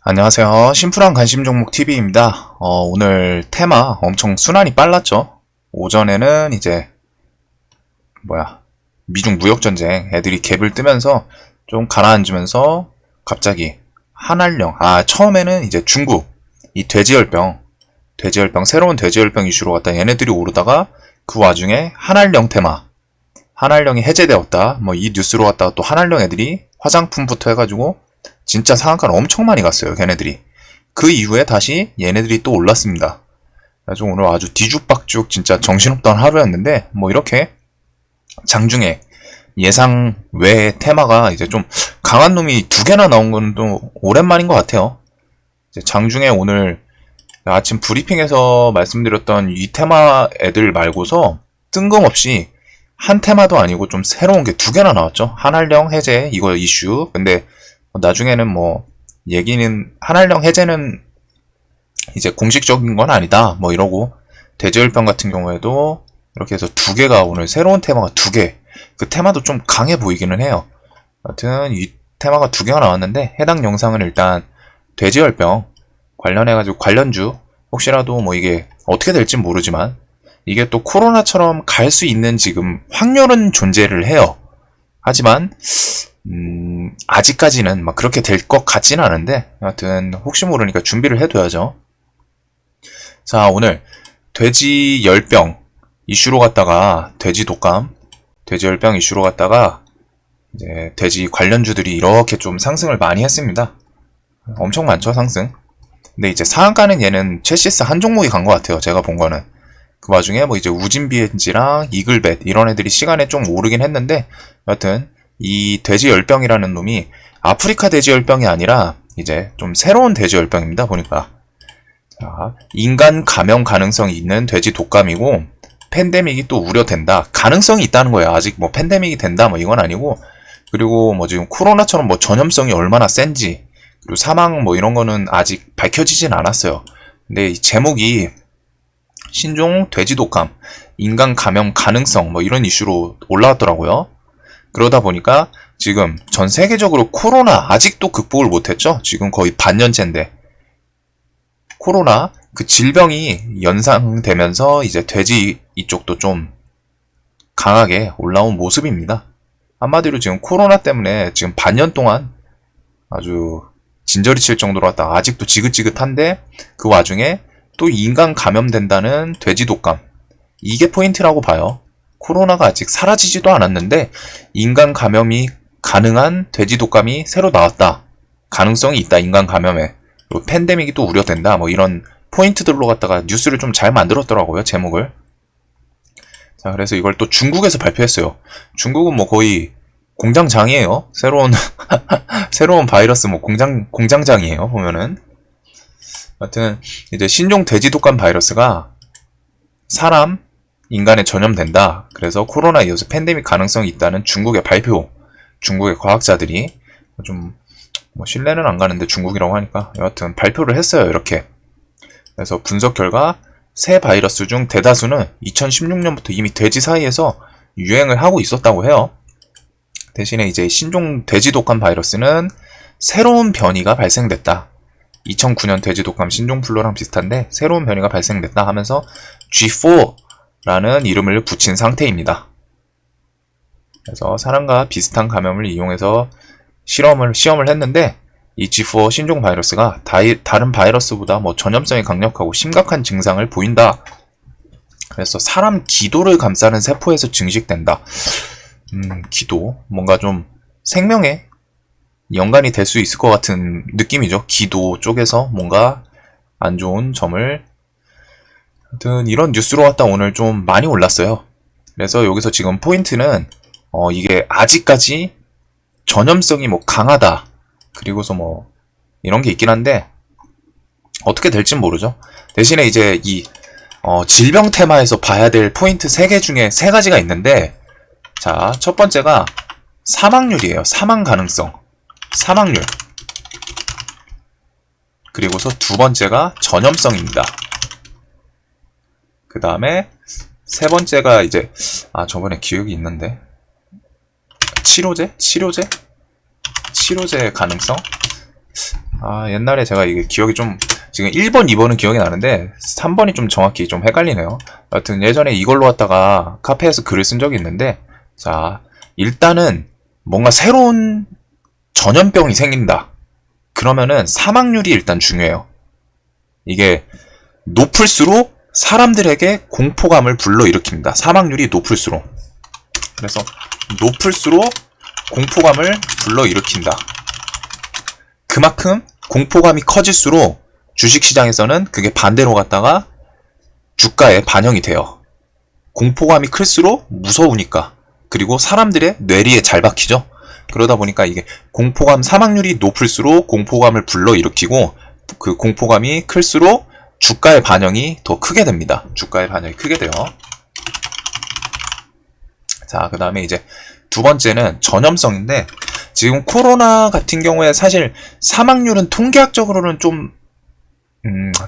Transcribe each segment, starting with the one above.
안녕하세요. 심플한 관심 종목 TV입니다. 오늘 테마 엄청 순환이 빨랐죠? 오전에는 이제, 미중 무역전쟁 애들이 갭을 뜨면서 좀 가라앉으면서 갑자기 한알령, 처음에는 이제 중국, 이 돼지열병, 새로운 돼지열병 이슈로 갔다 얘네들이 오르다가 그 와중에 한알령 테마, 한알령이 해제되었다. 이 뉴스로 갔다가 또 한알령 애들이 화장품부터 해가지고 진짜 상한가를 엄청 많이 갔어요, 걔네들이. 그 이후에 다시 얘네들이 또 올랐습니다. 그래서 오늘 아주 뒤죽박죽 진짜 정신없던 하루였는데, 이렇게 장중에 예상 외의 테마가 이제 좀 강한 놈이 두 개나 나온 건 또 오랜만인 것 같아요. 이제 장중에 오늘 아침 브리핑에서 말씀드렸던 이 테마 애들 말고서 뜬금없이 한 테마도 아니고 좀 새로운 게 두 개나 나왔죠. 한알령 해제 이거 이슈. 근데 나중에는 얘기는 한알령 해제는 이제 공식적인 건 아니다 이러고, 돼지열병 같은 경우에도 이렇게 해서 두 개가, 오늘 새로운 테마가 두 개, 그 테마도 좀 강해 보이기는 해요. 하여튼 이 테마가 두 개가 나왔는데, 해당 영상은 일단 돼지열병 관련해가지고 관련주, 혹시라도 이게 어떻게 될지 모르지만 이게 또 코로나처럼 갈 수 있는 지금 확률은 존재를 해요. 하지만 아직까지는 그렇게 될 것 같지는 않은데, 여하튼 혹시 모르니까 준비를 해둬야죠. 자, 오늘 돼지 열병 이슈로 갔다가 돼지 열병 이슈로 갔다가 이제 돼지 관련주들이 이렇게 좀 상승을 많이 했습니다. 엄청 많죠, 상승. 근데 이제 상한가는 얘는 체시스 한 종목이 간 것 같아요, 제가 본 거는. 그 와중에 이제 우진비엔지랑 이글벳 이런 애들이 시간에 좀 오르긴 했는데, 여하튼 이 돼지열병이라는 놈이 아프리카 돼지열병이 아니라 이제 좀 새로운 돼지열병입니다, 보니까. 자, 인간 감염 가능성이 있는 돼지 독감이고, 팬데믹이 또 우려된다. 가능성이 있다는 거예요. 아직 팬데믹이 된다 이건 아니고, 그리고 지금 코로나처럼 전염성이 얼마나 센지, 그리고 사망 이런 거는 아직 밝혀지진 않았어요. 근데 이 제목이 신종 돼지 독감, 인간 감염 가능성 이런 이슈로 올라왔더라고요. 그러다 보니까 지금 전 세계적으로 코로나 아직도 극복을 못했죠. 지금 거의 반년째인데, 코로나 그 질병이 연상되면서 이제 돼지 이쪽도 좀 강하게 올라온 모습입니다. 한마디로 지금 코로나 때문에 지금 반년 동안 아주 진저리 칠 정도로 왔다 아직도 지긋지긋한데, 그 와중에 또 인간 감염된다는 돼지 독감, 이게 포인트라고 봐요. 코로나가 아직 사라지지도 않았는데 인간 감염이 가능한 돼지 독감이 새로 나왔다. 가능성이 있다, 인간 감염에. 그리고 팬데믹이 또 우려된다. 이런 포인트들로 갖다가 뉴스를 좀 잘 만들었더라고요, 제목을. 자, 그래서 이걸 또 중국에서 발표했어요. 중국은 거의 공장장이에요. 새로운 바이러스 공장장이에요, 보면은. 하여튼 이제 신종 돼지 독감 바이러스가 사람, 인간에 전염된다. 그래서 코로나에 이어서 팬데믹 가능성이 있다는 중국의 발표. 중국의 과학자들이 좀 신뢰는 안 가는데 중국이라고 하니까 여하튼 발표를 했어요, 이렇게. 그래서 분석 결과 새 바이러스 중 대다수는 2016년부터 이미 돼지 사이에서 유행을 하고 있었다고 해요. 대신에 이제 신종 돼지 독감 바이러스는 새로운 변이가 발생됐다. 2009년 돼지 독감 신종 플루랑 비슷한데 새로운 변이가 발생됐다 하면서 G4라는 이름을 붙인 상태입니다. 그래서 사람과 비슷한 감염을 이용해서 시험을 했는데, 이 G4 신종 바이러스가 다른 바이러스보다 전염성이 강력하고 심각한 증상을 보인다. 그래서 사람 기도를 감싸는 세포에서 증식된다. 기도, 뭔가 좀 생명에 연관이 될 수 있을 것 같은 느낌이죠. 기도 쪽에서 뭔가 안 좋은 점을. 하여튼 이런 뉴스로 갖다 오늘 좀 많이 올랐어요. 그래서 여기서 지금 포인트는 이게 아직까지 전염성이 강하다, 그리고서 이런 게 있긴 한데 어떻게 될진 모르죠. 대신에 이제 이 질병 테마에서 봐야 될 포인트 3개 중에 3가지가 있는데, 자, 첫 번째가 사망률이에요. 사망 가능성, 사망률. 그리고서 두 번째가 전염성입니다. 그 다음에 세 번째가 이제 저번에 기억이 있는데, 치료제 가능성. 옛날에 제가 이게 기억이 좀, 지금 1번, 2번은 기억이 나는데, 3번이 좀 정확히 좀 헷갈리네요. 여튼 예전에 이걸로 갖다가 카페에서 글을 쓴 적이 있는데, 자, 일단은 뭔가 새로운 전염병이 생긴다. 그러면은 사망률이 일단 중요해요. 이게 높을수록 사람들에게 공포감을 불러일으킵니다. 사망률이 높을수록. 그래서 높을수록 공포감을 불러일으킨다. 그만큼 공포감이 커질수록 주식시장에서는 그게 반대로 갔다가 주가에 반영이 돼요. 공포감이 클수록 무서우니까. 그리고 사람들의 뇌리에 잘 박히죠. 그러다 보니까 이게 공포감, 사망률이 높을수록 공포감을 불러일으키고 그 공포감이 클수록 주가의 반영이 더 크게 됩니다. 주가의 반영이 크게 돼요. 자, 그 다음에 이제 두 번째는 전염성인데, 지금 코로나 같은 경우에 사실 사망률은 통계학적으로는 좀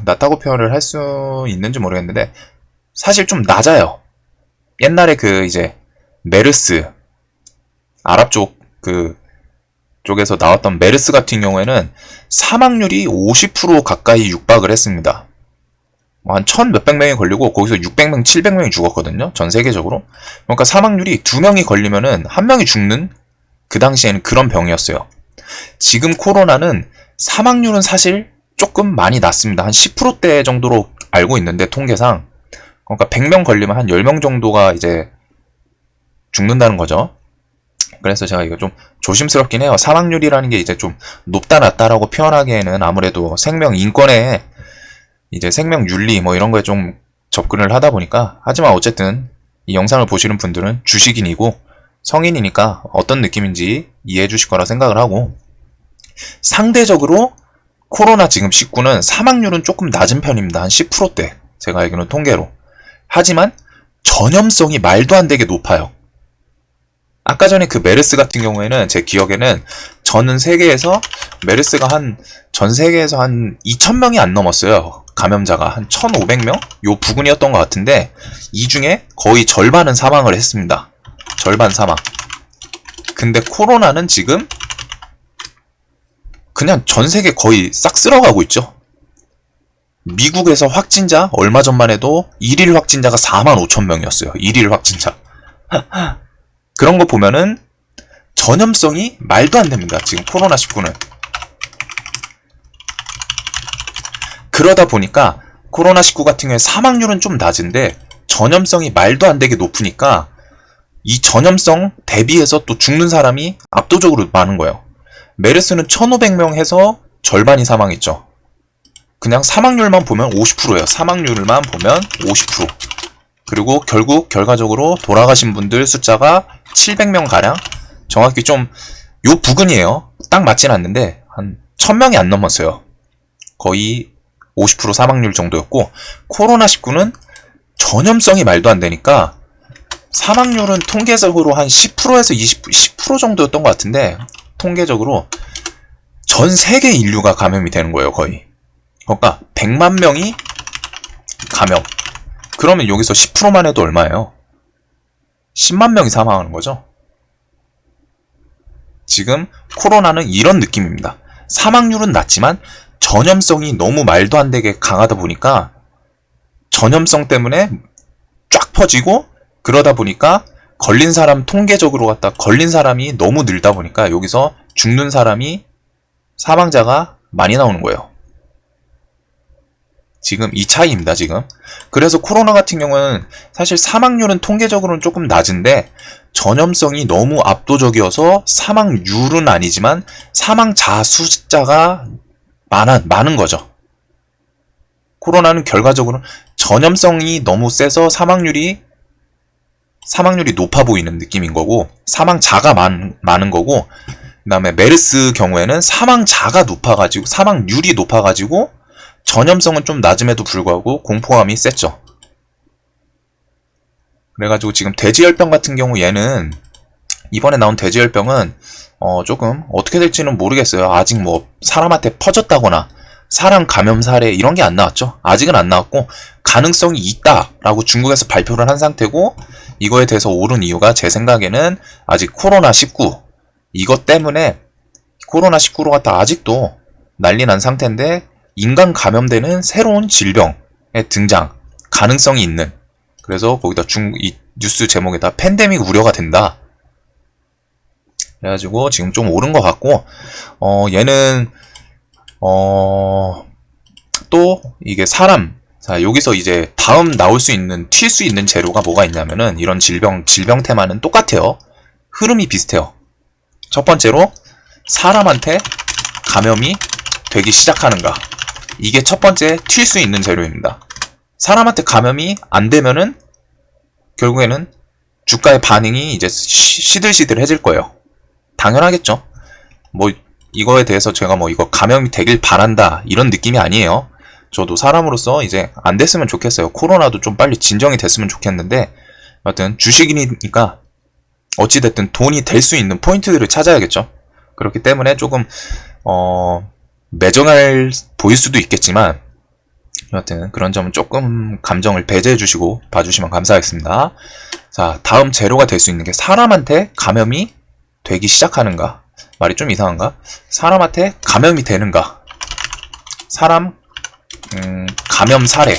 낮다고 표현을 할 수 있는지 모르겠는데 사실 좀 낮아요. 옛날에 그 이제 메르스, 아랍 쪽에서 나왔던 메르스 같은 경우에는 사망률이 50% 가까이 육박을 했습니다. 한 1000몇백 명이 걸리고 거기서 600명, 700명이 죽었거든요. 전 세계적으로. 그러니까 사망률이 2명이 걸리면은 1명이 죽는, 그 당시에는 그런 병이었어요. 지금 코로나는 사망률은 사실 조금 많이 낮습니다. 한 10%대 정도로 알고 있는데, 통계상. 그러니까 100명 걸리면 한 10명 정도가 이제 죽는다는 거죠. 그래서 제가 이거 좀 조심스럽긴 해요. 사망률이라는 게 이제 좀 높다 낮다라고 표현하기에는 아무래도 생명 인권에 이제 생명 윤리 뭐 이런 거에 좀 접근을 하다 보니까, 하지만 어쨌든 이 영상을 보시는 분들은 주식인이고 성인이니까 어떤 느낌인지 이해해 주실 거라 생각을 하고, 상대적으로 코로나 지금 19는 사망률은 조금 낮은 편입니다. 한 10%대. 제가 알기로는 통계로. 하지만 전염성이 말도 안 되게 높아요. 아까 전에 그 메르스 같은 경우에는 제 기억에는 전 세계에서 메르스가 전 세계에서 한 2000명이 안 넘었어요. 감염자가 한 1500명? 요 부근이었던 것 같은데, 이 중에 거의 절반은 사망을 했습니다. 절반 사망. 근데 코로나는 지금 그냥 전 세계 거의 싹 쓸어가고 있죠. 미국에서 확진자 얼마 전만 해도 1일 확진자가 45,000명이었어요. 1일 확진자. 그런 거 보면은 전염성이 말도 안 됩니다. 지금 코로나19는. 그러다 보니까 코로나19 같은 경우에 사망률은 좀 낮은데 전염성이 말도 안 되게 높으니까 이 전염성 대비해서 또 죽는 사람이 압도적으로 많은 거예요. 메르스는 1500명 해서 절반이 사망했죠. 그냥 사망률만 보면 50%예요. 사망률만 보면 50%. 그리고 결국 결과적으로 돌아가신 분들 숫자가 700명 가량. 정확히 좀 요 부근이에요. 딱 맞진 않는데 한 1000명이 안 넘었어요. 거의 50% 사망률 정도였고, 코로나19는 전염성이 말도 안 되니까 사망률은 통계적으로 한 10%에서 10% 정도였던 것 같은데, 통계적으로 전 세계 인류가 감염이 되는 거예요. 거의. 그러니까 100만 명이 감염. 그러면 여기서 10%만 해도 얼마예요? 10만 명이 사망하는 거죠. 지금 코로나는 이런 느낌입니다. 사망률은 낮지만 전염성이 너무 말도 안 되게 강하다 보니까 전염성 때문에 쫙 퍼지고, 그러다 보니까 걸린 사람 통계적으로 갖다 걸린 사람이 너무 늘다 보니까 여기서 죽는 사람이, 사망자가 많이 나오는 거예요. 지금 이 차이입니다. 지금. 그래서 코로나 같은 경우는 사실 사망률은 통계적으로는 조금 낮은데 전염성이 너무 압도적이어서 사망률은 아니지만 사망자 숫자가 많은 거죠. 코로나는 결과적으로 전염성이 너무 세서 사망률이 높아 보이는 느낌인 거고, 사망자가 많은 거고, 그 다음에 메르스 경우에는 사망자가 높아가지고, 사망률이 높아가지고 전염성은 좀 낮음에도 불구하고 공포감이 셌죠. 그래가지고 지금 돼지열병 같은 경우, 얘는 이번에 나온 돼지열병은 조금 어떻게 될지는 모르겠어요. 아직 뭐 사람한테 퍼졌다거나 사람 감염 사례 이런 게 안 나왔죠. 아직은 안 나왔고, 가능성이 있다라고 중국에서 발표를 한 상태고, 이거에 대해서 옳은 이유가 제 생각에는 아직 코로나19 이것 때문에 코로나19로 갖다 아직도 난리 난 상태인데 인간 감염되는 새로운 질병의 등장 가능성이 있는, 그래서 거기다 이 뉴스 제목에다 팬데믹 우려가 된다. 그래가지고 지금 좀 오른 것 같고, 얘는 또 이게 사람, 자 여기서 이제 다음 나올 수 있는 튈 수 있는 재료가 뭐가 있냐면은 이런 질병 테마는 똑같아요. 흐름이 비슷해요. 첫 번째로 사람한테 감염이 되기 시작하는가, 이게 첫 번째 튈 수 있는 재료입니다. 사람한테 감염이 안 되면은 결국에는 주가의 반응이 이제 시들시들해질 거예요. 당연하겠죠. 뭐 이거에 대해서 제가 뭐 이거 감염이 되길 바란다 이런 느낌이 아니에요. 저도 사람으로서 이제 안 됐으면 좋겠어요. 코로나도 좀 빨리 진정이 됐으면 좋겠는데, 하여튼 주식이니까 어찌됐든 돈이 될 수 있는 포인트들을 찾아야겠죠. 그렇기 때문에 조금 매정할 보일 수도 있겠지만, 여하튼 그런 점은 조금 감정을 배제해 주시고 봐주시면 감사하겠습니다. 자, 다음 재료가 될 수 있는 게 사람한테 감염이 되기 시작하는가. 말이 좀 이상한가? 사람한테 감염이 되는가. 사람 감염 사례.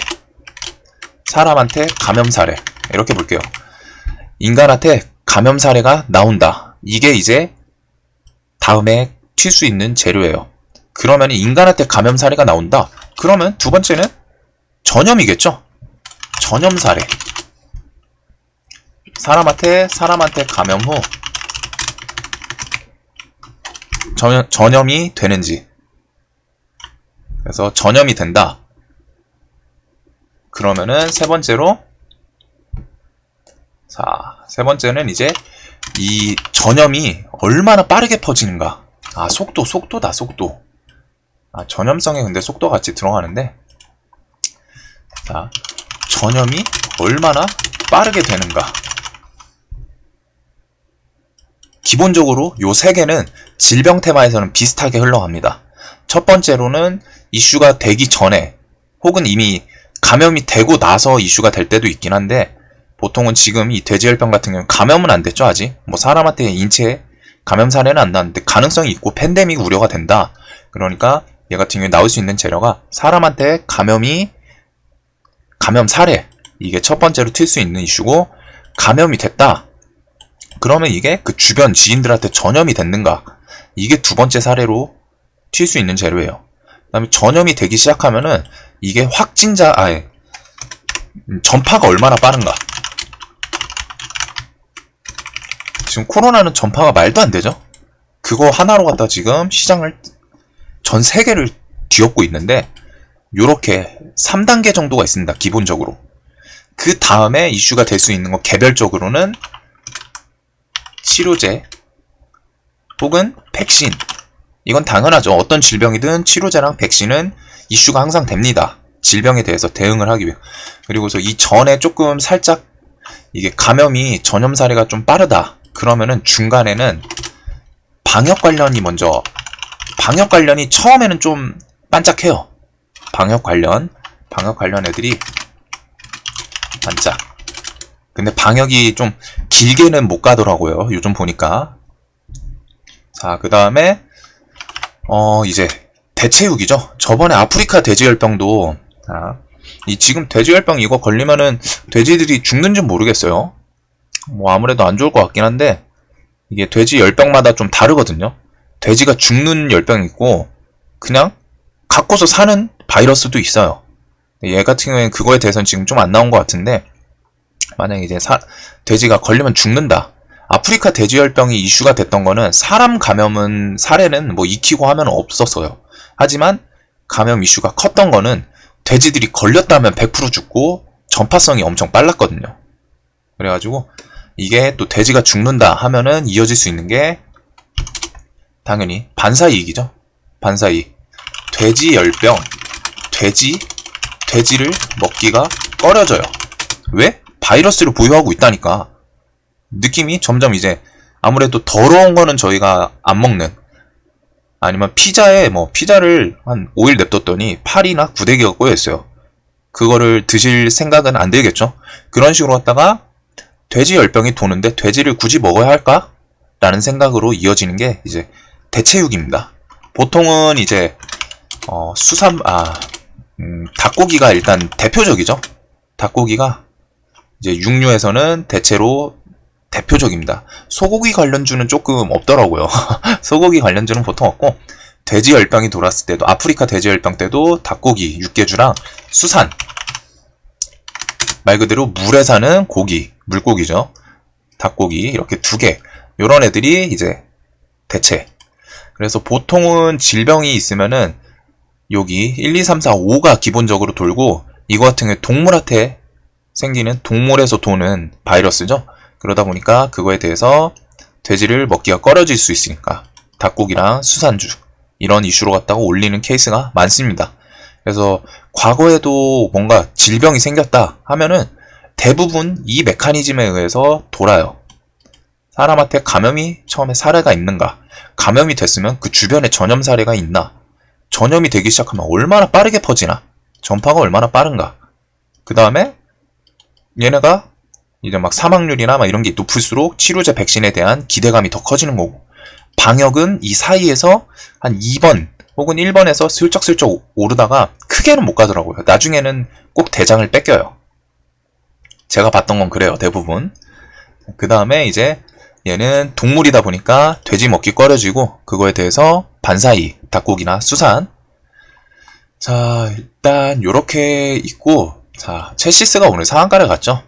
사람한테 감염 사례. 이렇게 볼게요. 인간한테 감염 사례가 나온다. 이게 이제 다음에 튈 수 있는 재료예요. 그러면 인간한테 감염 사례가 나온다. 그러면 두 번째는 전염이겠죠. 전염 사례. 사람한테 감염 후 전염이 되는지. 그래서 전염이 된다. 그러면은 세 번째로, 자, 세 번째는 이제 이 전염이 얼마나 빠르게 퍼지는가. 아, 속도다, 속도. 아, 전염성에 근데 속도 같이 들어가는데, 자, 전염이 얼마나 빠르게 되는가. 기본적으로 요 세 개는 질병 테마에서는 비슷하게 흘러갑니다. 첫 번째로는 이슈가 되기 전에, 혹은 이미 감염이 되고 나서 이슈가 될 때도 있긴 한데, 보통은 지금 이 돼지열병 같은 경우는 감염은 안 됐죠, 아직. 뭐 사람한테 인체에 감염 사례는 안 나는데 가능성이 있고 팬데믹 우려가 된다. 그러니까 얘 같은 경우에 나올 수 있는 재료가 사람한테 감염 사례. 이게 첫 번째로 튈 수 있는 이슈고, 감염이 됐다. 그러면 이게 그 주변 지인들한테 전염이 됐는가. 이게 두 번째 사례로 튈 수 있는 재료예요. 그 다음에 전염이 되기 시작하면은 이게 전파가 얼마나 빠른가. 지금 코로나는 전파가 말도 안 되죠. 그거 하나로 갖다 지금 시장을 전 세계를 뒤엎고 있는데, 요렇게 3단계 정도가 있습니다. 기본적으로. 그 다음에 이슈가 될 수 있는 거 개별적으로는 치료제 혹은 백신. 이건 당연하죠. 어떤 질병이든 치료제랑 백신은 이슈가 항상 됩니다. 질병에 대해서 대응을 하기 위해. 그리고서 이 전에 조금 살짝 이게 감염이 전염 사례가 좀 빠르다. 그러면은 중간에는 방역 관련이 처음에는 좀 반짝해요. 방역 관련 애들이 반짝. 근데 방역이 좀 길게는 못 가더라고요. 요즘 보니까. 자, 그 다음에 이제 대체육이죠. 저번에 아프리카 돼지열병도, 이 지금 돼지열병 이거 걸리면은 돼지들이 죽는지 모르겠어요. 뭐 아무래도 안 좋을 것 같긴 한데, 이게 돼지 열병마다 좀 다르거든요. 돼지가 죽는 열병이 있고 그냥 갖고서 사는 바이러스도 있어요. 얘 같은 경우에는 그거에 대해서는 지금 좀 안 나온 것 같은데, 만약에 이제 돼지가 걸리면 죽는다. 아프리카 돼지열병이 이슈가 됐던 거는 사람 감염은 사례는 뭐 익히고 하면 없었어요. 하지만 감염 이슈가 컸던 거는 돼지들이 걸렸다면 100% 죽고 전파성이 엄청 빨랐거든요. 그래가지고 이게 또 돼지가 죽는다 하면은 이어질 수 있는 게 당연히 반사이익이죠. 반사이익. 돼지열병. 돼지를 먹기가 꺼려져요. 왜? 바이러스를 보유하고 있다니까. 느낌이 점점 이제 아무래도 더러운 거는 저희가 안 먹는, 아니면 피자를 한 5일 냅뒀더니 파리나 구데기가 꼬여있어요. 그거를 드실 생각은 안 들겠죠. 그런 식으로 갔다가 돼지 열병이 도는데 돼지를 굳이 먹어야 할까? 라는 생각으로 이어지는 게 이제 대체육입니다. 보통은 이제 닭고기가 일단 대표적이죠. 닭고기가 이제 육류에서는 대체로 대표적입니다. 소고기 관련주는 조금 없더라고요. 소고기 관련주는 보통 없고, 돼지 열병이 돌았을 때도, 아프리카 돼지 열병 때도 닭고기, 육개주랑 수산, 말 그대로 물에 사는 고기, 물고기죠. 닭고기 이렇게 두 개, 요런 애들이 이제 대체. 그래서 보통은 질병이 있으면은 여기 1, 2, 3, 4, 5가 기본적으로 돌고, 이거 같은 경우에 동물한테 생기는, 동물에서 도는 바이러스죠. 그러다 보니까 그거에 대해서 돼지를 먹기가 꺼려질 수 있으니까 닭고기랑 수산주 이런 이슈로 갖다가 올리는 케이스가 많습니다. 그래서 과거에도 뭔가 질병이 생겼다 하면은 대부분 이 메커니즘에 의해서 돌아요. 사람한테 감염이 처음에 사례가 있는가, 감염이 됐으면 그 주변에 전염 사례가 있나, 전염이 되기 시작하면 얼마나 빠르게 퍼지나, 전파가 얼마나 빠른가, 그 다음에 얘네가 이제 막 사망률이나 막 이런 게 높을수록 치료제 백신에 대한 기대감이 더 커지는 거고, 방역은 이 사이에서 한 2번 혹은 1번에서 슬쩍슬쩍 오르다가 크게는 못 가더라고요. 나중에는 꼭 대장을 뺏겨요. 제가 봤던 건 그래요, 대부분. 그 다음에 이제 얘는 동물이다 보니까 돼지 먹기 꺼려지고, 그거에 대해서 반사이, 닭고기나 수산. 자, 일단 요렇게 있고, 자, 첼시스가 오늘 상한가를 갔죠.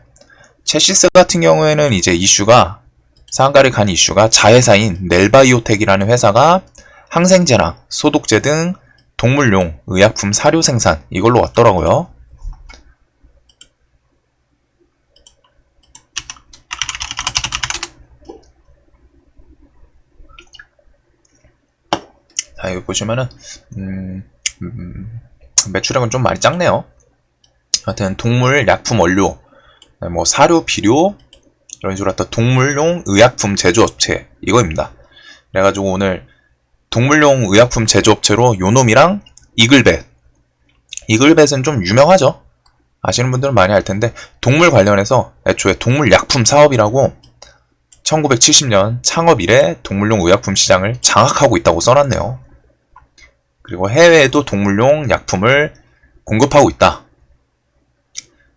첼시스 같은 경우에는 이제 이슈가, 상한가를 간 이슈가 자회사인 넬바이오텍이라는 회사가 항생제랑 소독제 등 동물용 의약품 사료 생산, 이걸로 왔더라고요. 자, 여기 보시면은 매출액은 좀 많이 작네요. 하여튼 동물 약품 원료, 뭐 사료, 비료 이런 식으로 했던 동물용 의약품 제조업체, 이거입니다. 그래가지고 오늘 동물용 의약품 제조업체로 요놈이랑 이글벳은 좀 유명하죠. 아시는 분들은 많이 알 텐데, 동물 관련해서 애초에 동물 약품 사업이라고 1970년 창업 이래 동물용 의약품 시장을 장악하고 있다고 써놨네요. 그리고 해외에도 동물용 약품을 공급하고 있다.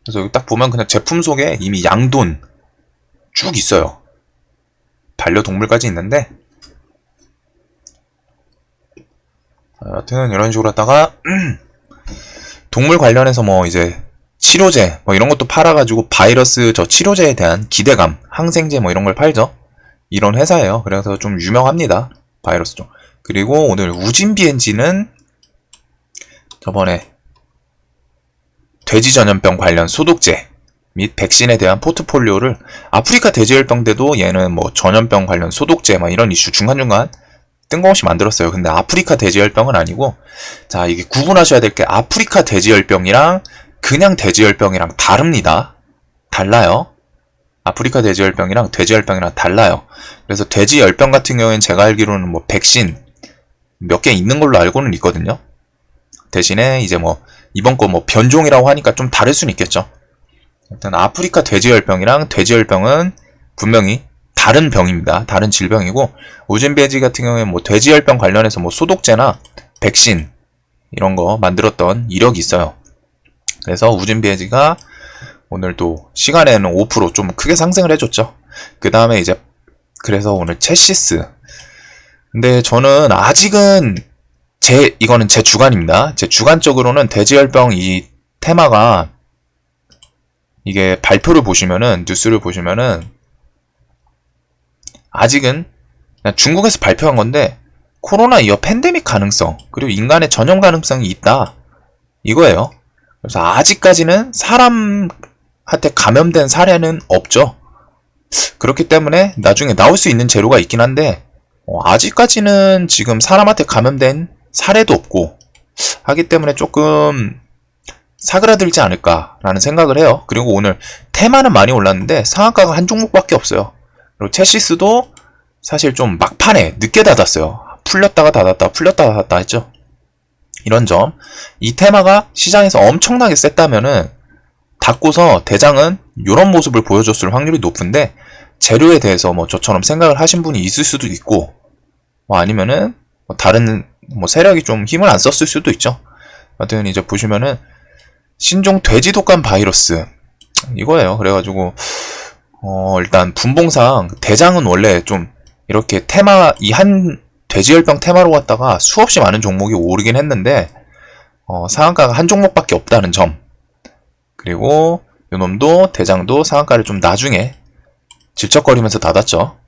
그래서 여기 딱 보면 그냥 제품 속에 이미 양돈 쭉 있어요. 반려동물까지 있는데, 여튼 이런 식으로 하다가 동물 관련해서 뭐 이제 치료제 뭐 이런 것도 팔아가지고 바이러스 저 치료제에 대한 기대감, 항생제 뭐 이런 걸 팔죠. 이런 회사예요. 그래서 좀 유명합니다, 바이러스 쪽. 그리고 오늘 우진비엔지는 저번에 돼지 전염병 관련 소독제 및 백신에 대한 포트폴리오를, 아프리카 돼지열병 때도 얘는 뭐 전염병 관련 소독제 막 이런 이슈 중간중간 뜬금없이 만들었어요. 근데 아프리카 돼지열병은 아니고, 자, 이게 구분하셔야 될 게 아프리카 돼지열병이랑 그냥 돼지열병이랑 다릅니다. 달라요. 아프리카 돼지열병이랑 돼지열병이랑 달라요. 그래서 돼지열병 같은 경우에는 제가 알기로는 뭐 백신 몇 개 있는 걸로 알고는 있거든요. 대신에 이제 뭐 이번 거 뭐 변종이라고 하니까 좀 다를 수는 있겠죠. 일단 아프리카 돼지열병이랑 돼지열병은 분명히 다른 병입니다. 다른 질병이고, 우진베지 같은 경우에는 뭐 돼지열병 관련해서 뭐 소독제나 백신 이런 거 만들었던 이력이 있어요. 그래서 우진베지가 오늘도 시간에는 5% 좀 크게 상승을 해줬죠. 그 다음에 이제 그래서 오늘 첼시스. 근데 저는 아직은 이거는 제 주관입니다. 제 주관적으로는 돼지열병 이 테마가, 이게 발표를 보시면은, 뉴스를 보시면은 아직은 그냥 중국에서 발표한 건데 코로나 이어 팬데믹 가능성, 그리고 인간의 전염 가능성이 있다, 이거예요. 그래서 아직까지는 사람한테 감염된 사례는 없죠. 그렇기 때문에 나중에 나올 수 있는 재료가 있긴 한데, 아직까지는 지금 사람한테 감염된 사례도 없고 하기 때문에 조금 사그라들지 않을까라는 생각을 해요. 그리고 오늘 테마는 많이 올랐는데 상한가가 한 종목밖에 없어요. 그리고 첼시스도 사실 좀 막판에 늦게 닫았어요. 풀렸다가 닫았다, 풀렸다가 닫았다 했죠. 이런 점, 이 테마가 시장에서 엄청나게 셌다면은 닫고서 대장은 이런 모습을 보여줬을 확률이 높은데, 재료에 대해서 뭐 저처럼 생각을 하신 분이 있을 수도 있고, 뭐 아니면은 뭐 다른 뭐 세력이 좀 힘을 안 썼을 수도 있죠. 하여튼 이제 보시면은 신종 돼지 독감 바이러스 이거예요. 그래가지고 일단 분봉상 대장은 원래 좀 이렇게 테마 이 한 돼지열병 테마로 갔다가 수없이 많은 종목이 오르긴 했는데 상한가가 한 종목밖에 없다는 점, 그리고 요놈도 대장도 상한가를 좀 나중에 질척거리면서 닫았죠.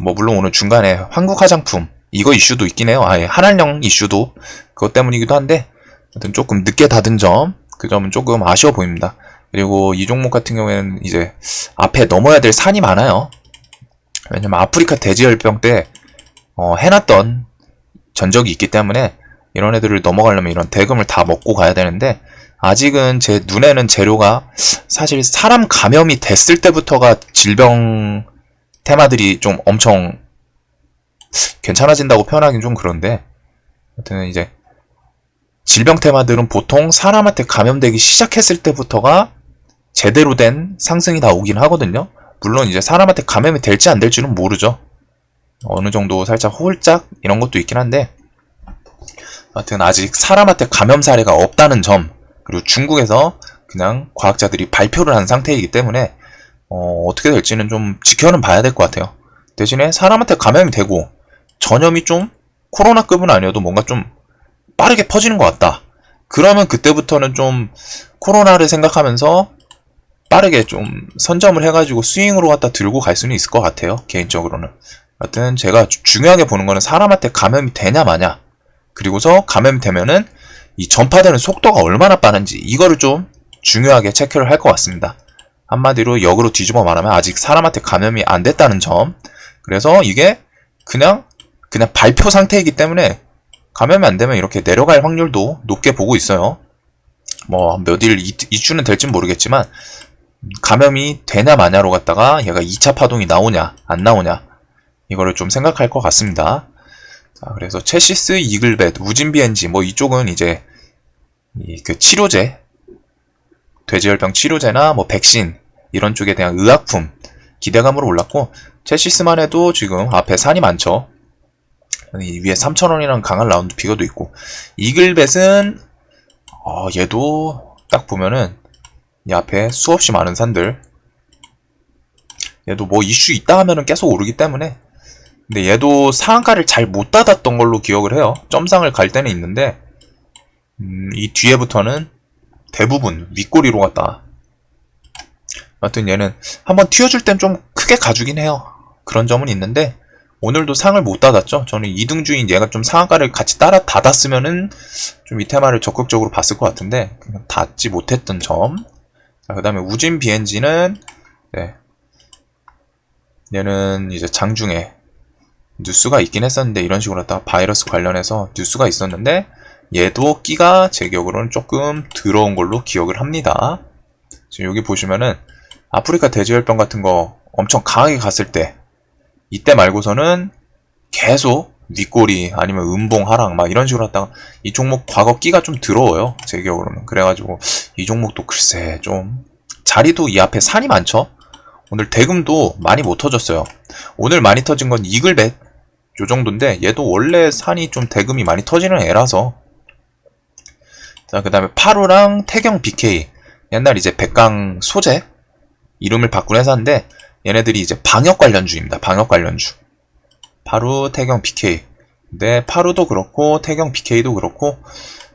뭐 물론 오늘 중간에 한국 화장품 이거 이슈도 있긴 해요. 아예 한알령 이슈도 그것 때문이기도 한데 하여튼 조금 늦게 닫은 점, 그 점은 조금 아쉬워 보입니다. 그리고 이 종목 같은 경우에는 이제 앞에 넘어야 될 산이 많아요. 왜냐면 아프리카 돼지열병 때 해놨던 전적이 있기 때문에 이런 애들을 넘어가려면 이런 대금을 다 먹고 가야 되는데, 아직은 제 눈에는 재료가 사실 사람 감염이 됐을 때부터가 질병 테마들이 좀 엄청 괜찮아진다고 표현하기는 좀 그런데, 하여튼 이제 질병 테마들은 보통 사람한테 감염되기 시작했을 때부터가 제대로 된 상승이 나오긴 하거든요. 물론 이제 사람한테 감염이 될지 안 될지는 모르죠. 어느 정도 살짝 홀짝 이런 것도 있긴 한데, 하여튼 아직 사람한테 감염 사례가 없다는 점, 그리고 중국에서 그냥 과학자들이 발표를 한 상태이기 때문에 어떻게 될지는 좀 지켜는 봐야 될 것 같아요. 대신에 사람한테 감염이 되고 전염이 좀 코로나급은 아니어도 뭔가 좀 빠르게 퍼지는 것 같다, 그러면 그때부터는 좀 코로나를 생각하면서 빠르게 좀 선점을 해가지고 스윙으로 갖다 들고 갈 수는 있을 것 같아요, 개인적으로는. 하여튼 제가 중요하게 보는 거는 사람한테 감염이 되냐 마냐, 그리고서 감염이 되면은 이 전파되는 속도가 얼마나 빠른지, 이거를 좀 중요하게 체크를 할 것 같습니다. 한마디로 역으로 뒤집어 말하면 아직 사람한테 감염이 안 됐다는 점. 그래서 이게 그냥 발표 상태이기 때문에 감염이 안 되면 이렇게 내려갈 확률도 높게 보고 있어요. 뭐 몇 일 이슈는 될진 모르겠지만 감염이 되냐 마냐로 갔다가 얘가 2차 파동이 나오냐 안 나오냐, 이거를 좀 생각할 것 같습니다. 자, 그래서 체시스, 이글벳, 우진비 엔지 뭐 이쪽은 이제 그 치료제, 돼지열병 치료제나 뭐 백신 이런 쪽에 대한 의약품 기대감으로 올랐고, 체시스만 해도 지금 앞에 산이 많죠. 이 위에 3,000원이라는 강한 라운드 피거도 있고, 이글벳은 얘도 딱 보면은 이 앞에 수없이 많은 산들, 얘도 뭐 이슈 있다 하면은 계속 오르기 때문에. 근데 얘도 상한가를 잘 못 닫았던 걸로 기억을 해요. 점상을 갈 때는 있는데 이 뒤에부터는 대부분 윗꼬리로 갔다. 하여튼 얘는 한번 튀어줄 땐 좀 크게 가주긴 해요. 그런 점은 있는데 오늘도 상을 못 닫았죠. 저는 2등주인 얘가 좀 상한가를 같이 따라 닫았으면은 좀 이 테마를 적극적으로 봤을 것 같은데 그냥 닫지 못했던 점. 자, 그 다음에 우진 BNG는 얘는 이제 장중에 뉴스가 있긴 했었는데 이런 식으로 했다가 바이러스 관련해서 뉴스가 있었는데 얘도 끼가 제 기억으로는 조금 들어온 걸로 기억을 합니다. 지금 여기 보시면은 아프리카 돼지열병 같은 거 엄청 강하게 갔을 때 이때 말고서는 계속 윗꼬리 아니면 음봉 하락 막 이런 식으로 했다가 이 종목 과거 끼가 좀 들어워요, 제 기억으로는. 그래가지고 이 종목도 글쎄 좀 자리도 이 앞에 산이 많죠. 오늘 대금도 많이 못 터졌어요. 오늘 많이 터진 건 이글벳 요 정도인데 얘도 원래 산이 좀 대금이 많이 터지는 애라서. 자, 그 다음에 파루랑 태경 BK, 옛날 이제 백강 소재 이름을 바꾼 회사인데 얘네들이 이제 방역 관련주입니다. 방역 관련주. 파루, 태경 BK. 근데 파루도 그렇고 태경 BK도 그렇고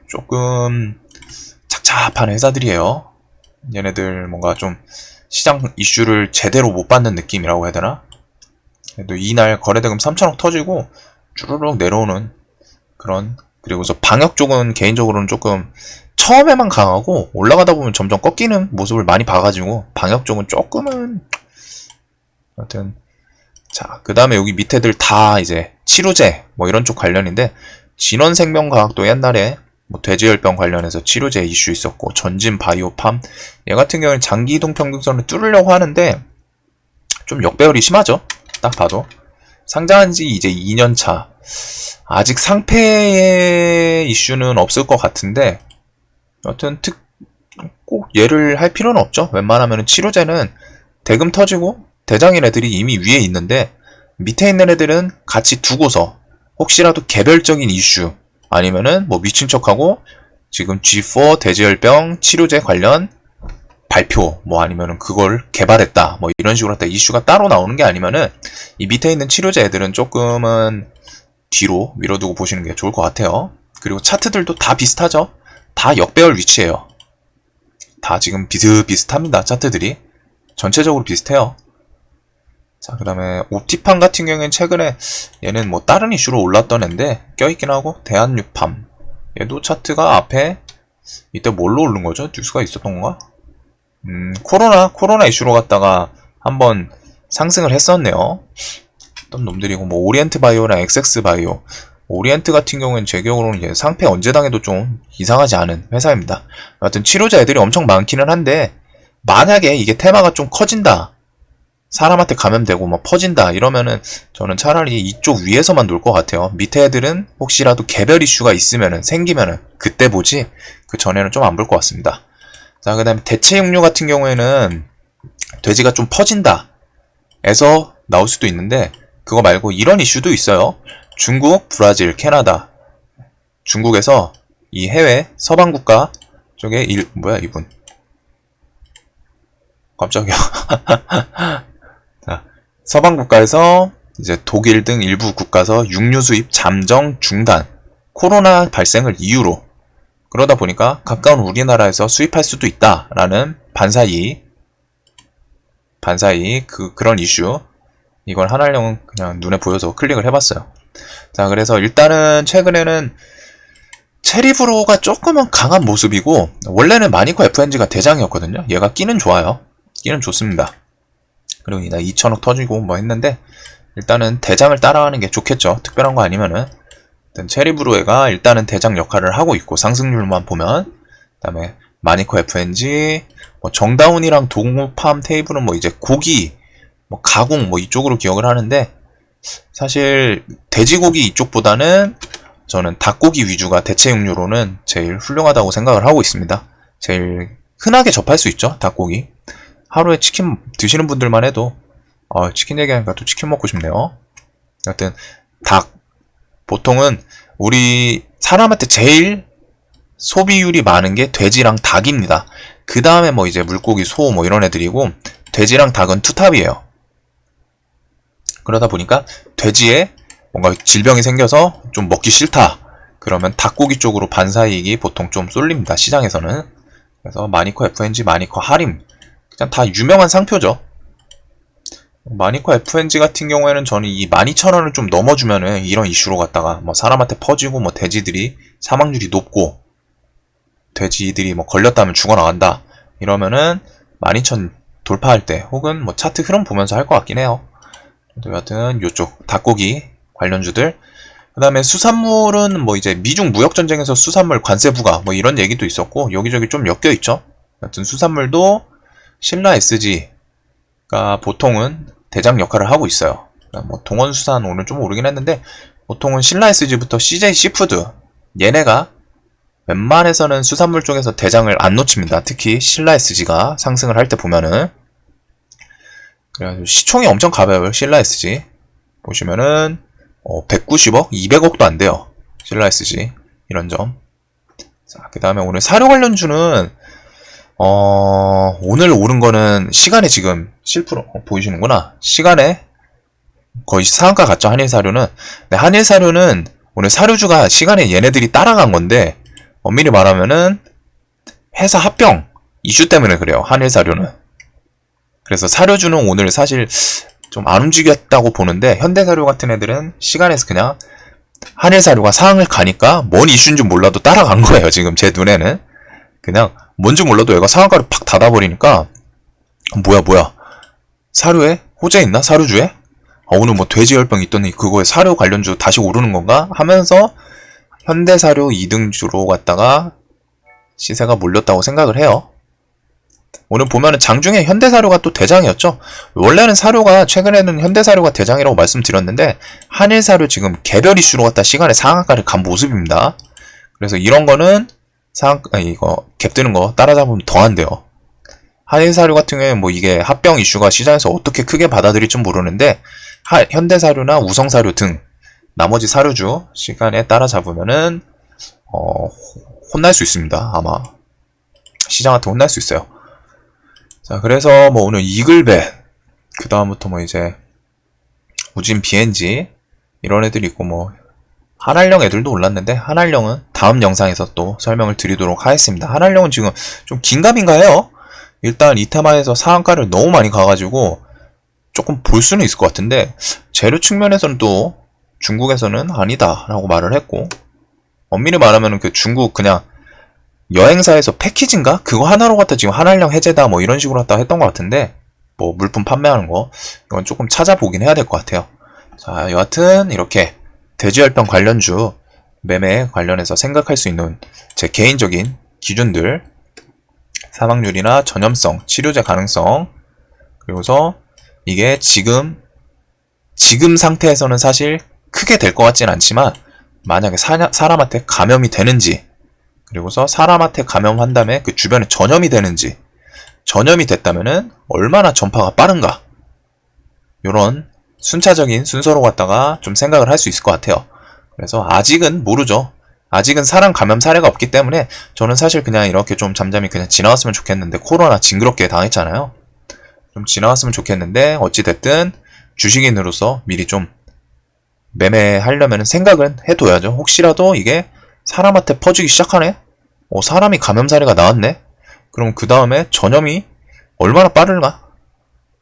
조금 착잡한 회사들이에요. 얘네들 뭔가 좀 시장 이슈를 제대로 못 받는 느낌이라고 해야 되나? 그래도 이날 거래대금 3천억 터지고 쭈르륵 내려오는 그런, 그리고서 방역 쪽은 개인적으로는 조금 처음에만 강하고 올라가다 보면 점점 꺾이는 모습을 많이 봐가지고 방역 쪽은 조금은 하여튼. 자, 그 다음에 여기 밑에들 다 이제 치료제 뭐 이런 쪽 관련인데, 진원생명과학도 옛날에 뭐 돼지열병 관련해서 치료제 이슈 있었고, 전진바이오팜 얘 같은 경우는 장기이동 평균선을 뚫으려고 하는데 좀 역배열이 심하죠. 딱 봐도 상장한지 이제 2년차, 아직 상패의 이슈는 없을 것 같은데 여튼 꼭 얘를 할 필요는 없죠. 웬만하면 치료제는 대금 터지고 대장인 애들이 이미 위에 있는데 밑에 있는 애들은 같이 두고서 혹시라도 개별적인 이슈 아니면은 뭐 미친 척하고 지금 G4 돼지열병 치료제 관련 발표, 뭐 아니면은 그걸 개발했다, 뭐 이런 식으로 했다 이슈가 따로 나오는 게 아니면은 이 밑에 있는 치료제 애들은 조금은 뒤로 밀어두고 보시는 게 좋을 것 같아요. 그리고 차트들도 다 비슷하죠? 다 역배열 위치예요. 다 지금 비슷비슷합니다. 차트들이 전체적으로 비슷해요. 자, 그 다음에 옵티팜 같은 경우에는 최근에 얘는 뭐 다른 이슈로 올랐던 앤데 껴있긴 하고, 대한유팜 얘도 차트가 앞에 이때 뭘로 오른 거죠? 뉴스가 있었던 건가? 코로나 이슈로 갔다가 한번 상승을 했었네요. 어떤 놈들이고, 뭐 오리엔트 바이오나 XX 바이오, 오리엔트 같은 경우는 제 기억으로는 이제 상패 언제 당해도 좀 이상하지 않은 회사입니다. 여하튼 치료자 애들이 엄청 많기는 한데, 만약에 이게 테마가 좀 커진다, 사람한테 감염되고 뭐 퍼진다 이러면은 저는 차라리 이쪽 위에서만 놀 것 같아요. 밑에 애들은 혹시라도 개별 이슈가 있으면은, 생기면은 그때 보지, 그 전에는 좀 안 볼 것 같습니다. 자, 그 다음에 대체육류 같은 경우에는 돼지가 좀 퍼진다 에서 나올 수도 있는데, 그거 말고 이런 이슈도 있어요. 중국, 브라질, 캐나다, 중국에서 이 해외 서방 국가 쪽에 뭐야 이분 깜짝이야. 자, 서방 국가에서 이제 독일 등 일부 국가에서 육류 수입 잠정 중단, 코로나 발생을 이유로, 그러다 보니까 가까운 우리나라에서 수입할 수도 있다라는 반사이익 그런 이슈, 이걸 하나령은 그냥 눈에 보여서 클릭을 해봤어요. 자, 그래서 일단은 최근에는 체리브로가 조금은 강한 모습이고, 원래는 마니코 FNG가 대장이었거든요. 얘가 끼는 좋아요. 끼는 좋습니다. 그리고 나 2천억 터지고 뭐 했는데, 일단은 대장을 따라가는 게 좋겠죠. 특별한 거 아니면은. 일단 체리브로에가 일단은 대장 역할을 하고 있고, 상승률만 보면. 그 다음에 마니코 FNG, 뭐 정다운이랑 동호팜 테이블은 뭐 이제 고기, 뭐 가공 뭐 이쪽으로 기억을 하는데, 사실 돼지고기 이쪽보다는 저는 닭고기 위주가 대체육류로는 제일 훌륭하다고 생각을 하고 있습니다. 제일 흔하게 접할 수 있죠, 닭고기. 하루에 치킨 드시는 분들만 해도, 치킨 얘기하니까 또 치킨 먹고 싶네요. 여튼 닭, 보통은 우리 사람한테 제일 소비율이 많은 게 돼지랑 닭입니다. 그 다음에 뭐 이제 물고기, 소 뭐 이런 애들이고, 돼지랑 닭은 투탑이에요. 그러다 보니까 돼지에 뭔가 질병이 생겨서 좀 먹기 싫다, 그러면 닭고기 쪽으로 반사이익이 보통 좀 쏠립니다, 시장에서는. 그래서 마니코 FNG, 마니코 하림, 그냥 다 유명한 상표죠. 마니코 FNG 같은 경우에는 저는 이 12,000원을 좀 넘어주면은 이런 이슈로 갔다가 뭐 사람한테 퍼지고, 뭐 돼지들이 사망률이 높고, 돼지들이 뭐 걸렸다면 죽어나간다 이러면은 12,000 돌파할 때, 혹은 뭐 차트 흐름 보면서 할 것 같긴 해요. 여하튼 요쪽 닭고기 관련주들. 그 다음에 수산물은 뭐 이제 미중 무역전쟁에서 수산물 관세 부과 뭐 이런 얘기도 있었고, 여기저기 좀 엮여있죠. 여하튼 수산물도 신라 SG가 보통은 대장 역할을 하고 있어요. 뭐 동원수산 오늘 좀 오르긴 했는데, 보통은 신라 SG부터 CJ 시푸드, 얘네가 웬만해서는 수산물 쪽에서 대장을 안 놓칩니다. 특히 신라 SG가 상승을 할 때 보면은. 그래가지고 시총이 엄청 가벼워요, 신라 SG. 보시면은 190억, 200억도 안 돼요, 신라 SG. 이런 점. 자, 그 다음에 오늘 사료 관련주는 오늘 오른 거는 시간에 지금 7% 보이시는구나. 시간에 거의 상한가 갔죠, 한일사료는. 근데 한일사료는 오늘 사료주가 시간에 얘네들이 따라간 건데, 엄밀히 말하면은 회사 합병 이슈 때문에 그래요, 한일사료는. 그래서 사료주는 오늘 사실 좀 안 움직였다고 보는데, 현대사료 같은 애들은 시간에서 그냥 한일사료가 상을 가니까 뭔 이슈인지 몰라도 따라간 거예요, 지금 제 눈에는. 그냥 뭔지 몰라도 얘가 상한가를 팍 닫아버리니까, 뭐야 사료에 호재 있나, 사료주에? 오늘 뭐 돼지열병 있더니 그거에 사료 관련주 다시 오르는 건가 하면서 현대사료 2등주로 갔다가 시세가 몰렸다고 생각을 해요. 오늘 보면은 장중에 현대사료가 또 대장이었죠. 원래는 사료가, 최근에는 현대사료가 대장이라고 말씀드렸는데, 한일사료 지금 개별 이슈로 갔다 시간에 상한가를 간 모습입니다. 그래서 이런 거는 이거 갭 뜨는 거 따라잡으면 더 안 돼요. 한일사료 같은 경우에 뭐 이게 합병 이슈가 시장에서 어떻게 크게 받아들일지 모르는데, 현대사료나 우성사료 등 나머지 사료주 시간에 따라잡으면은 혼날 수 있습니다. 아마 시장한테 혼날 수 있어요. 자, 그래서 뭐 오늘 이글벳, 그 다음부터 뭐 이제 우진 BNG 이런 애들이 있고, 뭐 한알령 애들도 올랐는데 한알령은 다음 영상에서 또 설명을 드리도록 하겠습니다. 한알령은 지금 좀 긴가민가 해요. 일단 이 테마에서 상한가를 너무 많이 가가지고 조금 볼 수는 있을 것 같은데, 재료 측면에서는 또 중국에서는 아니다 라고 말을 했고, 엄밀히 말하면 그 중국 그냥 여행사에서 패키지인가? 그거 하나로 갖다 지금 한알령 해제다 뭐 이런 식으로 갖다 했던 것 같은데, 뭐 물품 판매하는 거 이건 조금 찾아보긴 해야 될 것 같아요. 자, 여하튼 이렇게 돼지열병 관련주 매매 관련해서 생각할 수 있는 제 개인적인 기준들, 사망률이나 전염성, 치료제 가능성, 그리고서 이게 지금 상태에서는 사실 크게 될 것 같진 않지만, 만약에 사람한테 감염이 되는지, 그리고서 사람한테 감염한 다음에 그 주변에 전염이 되는지, 전염이 됐다면은 얼마나 전파가 빠른가, 요런 순차적인 순서로 갖다가 좀 생각을 할 수 있을 것 같아요. 그래서 아직은 모르죠. 아직은 사람 감염 사례가 없기 때문에 저는 사실 그냥 이렇게 좀 잠잠히 그냥 지나왔으면 좋겠는데, 코로나 징그럽게 당했잖아요. 좀 지나왔으면 좋겠는데, 어찌됐든 주식인으로서 미리 좀 매매하려면 생각은 해둬야죠. 혹시라도 이게 사람한테 퍼지기 시작하네? 사람이 감염 사례가 나왔네? 그럼 그 다음에 전염이 얼마나 빠를까?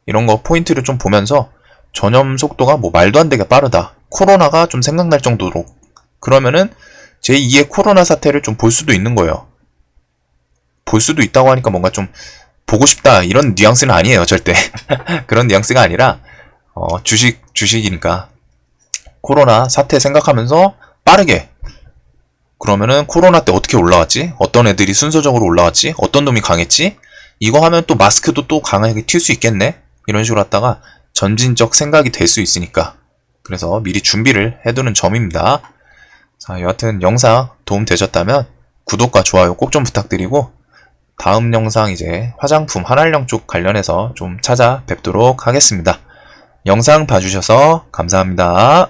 이런 거 포인트를 좀 보면서, 전염 속도가 뭐 말도 안 되게 빠르다, 코로나가 좀 생각날 정도로, 그러면은 제2의 코로나 사태를 좀 볼 수도 있는 거예요. 볼 수도 있다고 하니까 뭔가 좀 보고 싶다 이런 뉘앙스는 아니에요, 절대. 그런 뉘앙스가 아니라 주식이니까 코로나 사태 생각하면서 빠르게, 그러면은 코로나 때 어떻게 올라왔지? 어떤 애들이 순서적으로 올라왔지? 어떤 놈이 강했지? 이거 하면 또 마스크도 또 강하게 튈 수 있겠네? 이런 식으로 하다가 점진적 생각이 될 수 있으니까, 그래서 미리 준비를 해두는 점입니다. 자, 여하튼 영상 도움 되셨다면 구독과 좋아요 꼭 좀 부탁드리고, 다음 영상 이제 화장품 한알령 쪽 관련해서 좀 찾아뵙도록 하겠습니다. 영상 봐주셔서 감사합니다.